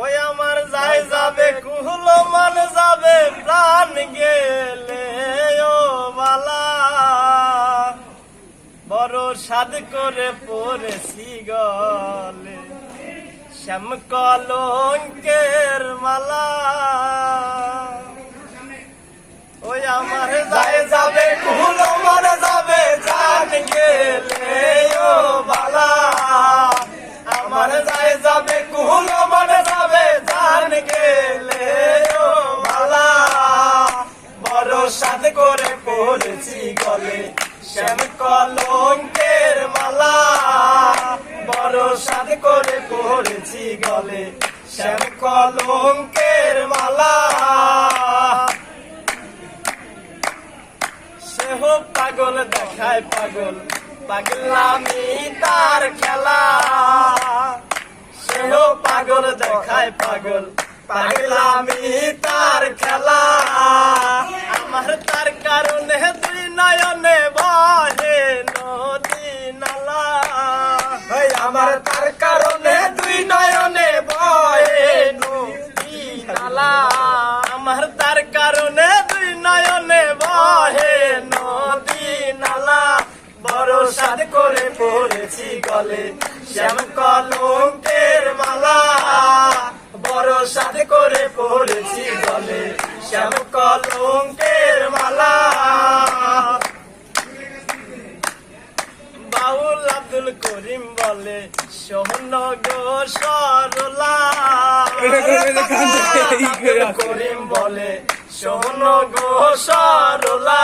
ওই আমার যাই যাবে কুহলো মান যাবে প্রাণ গেলে ও বালা বড় সাদ করে পড়েছি গলে শ্যাম কলঙ্কের মালা ওই আমার যাই যাবে কুহলো মান যাবে প্রাণ গেলে ও বালা আমার যাই যাবে কুহলো মান যাবে জান গেলে ও বালা বড় সাদ করে পড়েছি গলে শ্যাম কলঙ্কের মালা বড় সাদ করে পড়েছি গলে শ্যাম কলঙ্কের মালা সেহ পাগল দেখায় পাগল পাগলামি তার খেলা সেহ পাগল দেখায় পাগল পাগলামি তার খেলা আমার তার কারণে দুই নয়নে বহে নদী নালা আমার তার কারণে দুই নয়নে বহে নদী নালা আমার তার কারণে দুই নয়নে বহে নদী নালা বড় সাদ করে পড়েছি গলে শ্যাম কলঙ্কের মালা বড় সাদ করে পড়েছি গলে শ্যাম কলঙ্কের মালা বাউল আব্দুল করিম বলে সোহন গো সরলা করিম বলে সোহন গো সরলা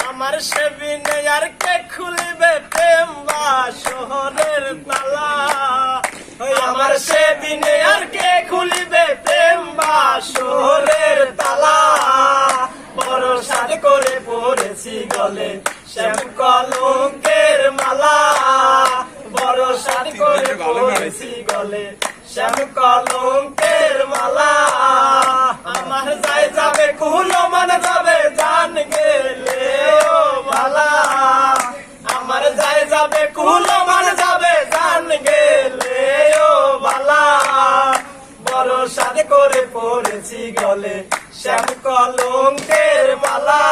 আমার সেবিনে আর কে খুলিবে প্রেম বা শহরের তালা আমার সেবিনে আর কে খুলিবে প্রেম বা শহরের তালা বড় সাদ করে পড়েছি গলে শ্যাম কলঙ্কের মালা বড় সাদ করে পড়েছি গলে শ্যাম কলঙ্কের মালা আমার যাই যাবে কুহলো মান যাবে জান গেলে ও মালা আমার যাই যাবে কুহলো মান যাবে জান গেলে ও মালা বড় সাদ করে পড়েছি গলে শ্যাম কলঙ্কের মালা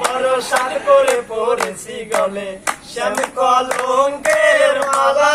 বড় সাদ করে পড়েছি গলে শ্যাম কলঙ্কের মালা।